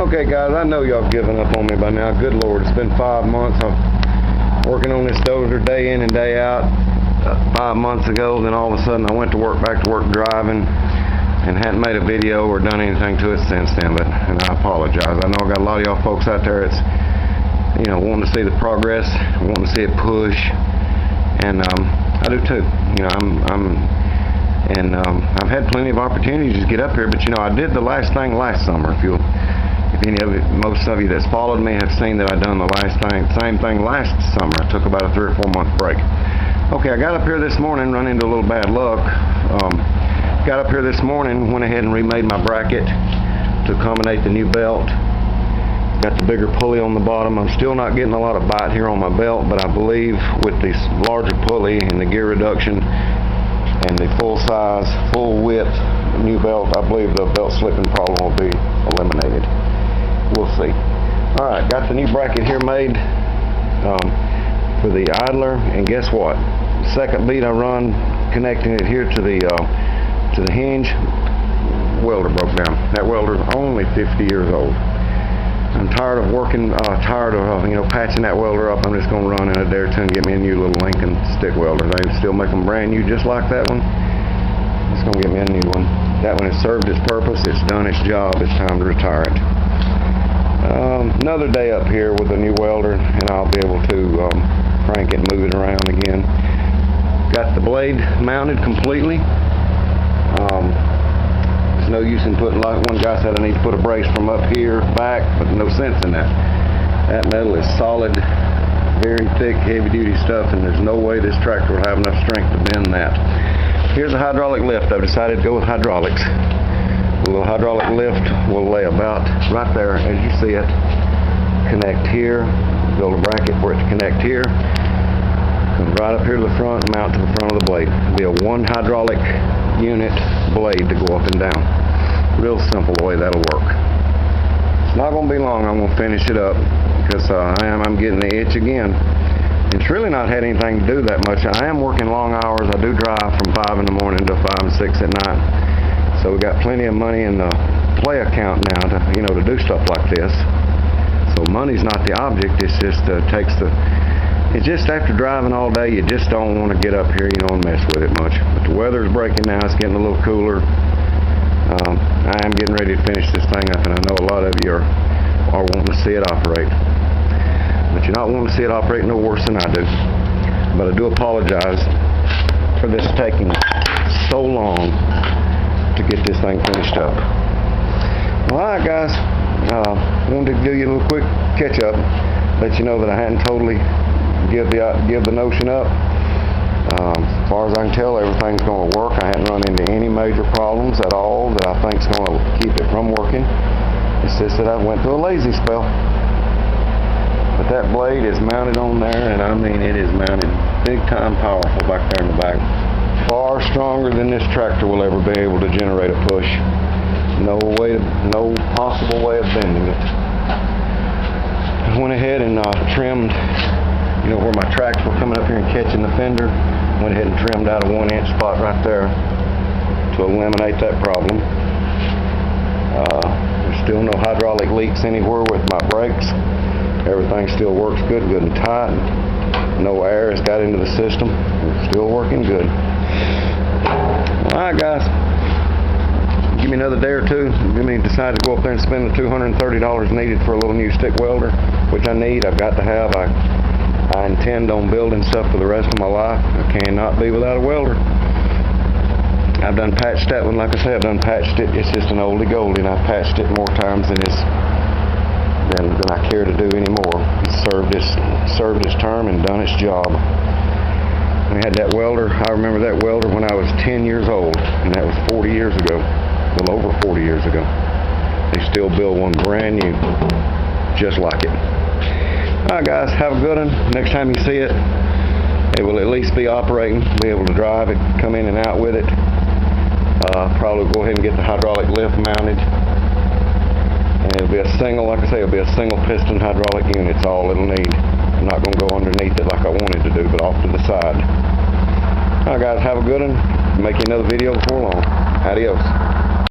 Okay guys, I know y'all given up on me by now. Good Lord, it's been 5 months. I'm working on this dozer day in and day out. 5 months ago, then all of a sudden I went to work, back to work driving, and hadn't made a video or done anything to it since then, and I apologize. I know I got a lot of y'all folks out there that's, wanting to see the progress, wanting to see it push, and I do too. I've had plenty of opportunities to get up here, but I did the last thing last summer. Most of you that's followed me have seen that I done the same thing last summer. I took about a 3 or 4 month break. Okay, I got up here this morning, run into a little bad luck. Got up here this morning, went ahead and remade my bracket to accommodate the new belt. Got the bigger pulley on the bottom. I'm still not getting a lot of bite here on my belt, but I believe with this larger pulley and the gear reduction and the full size, full width new belt, I believe the belt slipping problem will be eliminated. We'll see. Alright, got the new bracket here made for the idler, and guess what? Second beat I run connecting it here to the hinge, welder broke down. That welder's only 50 years old. I'm tired of working, patching that welder up. I'm just going to run in a day or two and get me a new little Lincoln stick welder. They still make them brand new just like that one. Just going to get me a new one. That one has served its purpose. It's done its job. It's time to retire it. Another day up here with a new welder, and I'll be able to crank it and move it around again. Got the blade mounted completely. There's no use in putting, like one guy said, I need to put a brace from up here back, but no sense in that. That metal is solid, very thick, heavy-duty stuff, and there's no way this tractor will have enough strength to bend that. Here's a hydraulic lift. I've decided to go with hydraulics. The little hydraulic lift will lay about right there as you see it. Connect here, build a bracket for it to connect here. Come right up here to the front and mount to the front of the blade. It'll be a one hydraulic unit blade to go up and down. Real simple the way that'll work. It's not going to be long. I'm going to finish it up because I'm getting the itch again. It's really not had anything to do that much. I am working long hours. I do drive from 5 in the morning to 5 and 6 at night. So we got plenty of money in the play account now to do stuff like this. So money's not the object. It's just it's just after driving all day, you just don't want to get up here, and mess with it much. But the weather's breaking now. It's getting a little cooler. I am getting ready to finish this thing up, and I know a lot of you are wanting to see it operate. But you're not wanting to see it operate no worse than I do. But I do apologize for this taking so long to get this thing finished up. Alright guys, wanted to give you a little quick catch up, let you know that I hadn't totally give the notion up. As far as I can tell, everything's going to work. I hadn't run into any major problems at all that I think is going to keep it from working. It's just that I went through a lazy spell. But that blade is mounted on there, and I mean it is mounted big time powerful back there in the back. Far stronger than this tractor will ever be able to generate a push. No possible way of bending it. I went ahead and trimmed, where my tracks were coming up here and catching the fender. Went ahead and trimmed out a 1-inch spot right there to eliminate that problem. There's still no hydraulic leaks anywhere with my brakes. Everything still works good and tight. No air has got into the system. It's still working good. Alright guys, give me another day or two. Give me decide to go up there and spend the $230 needed for a little new stick welder, which I need. I've got to have. I intend on building stuff for the rest of my life. I cannot be without a welder. I've done patched that one, like I said, I've done patched it. It's just an oldie goldie, and I've patched it more times than I care to do anymore. It's served its term and done its job. We had that welder. I remember that welder when I was 10 years old, and that was 40 years ago. A little over 40 years ago. They still build one brand new, just like it. Alright guys, have a good one. Next time you see it, it will at least be operating, be able to drive it, come in and out with it. Probably go ahead and get the hydraulic lift mounted. And it'll be a single, like I say, it'll be a single piston hydraulic unit. It's all it'll need. I'm not going to go underneath it like I wanted to do, but off to the side. Alright guys, have a good one. Make you another video before long. Adios.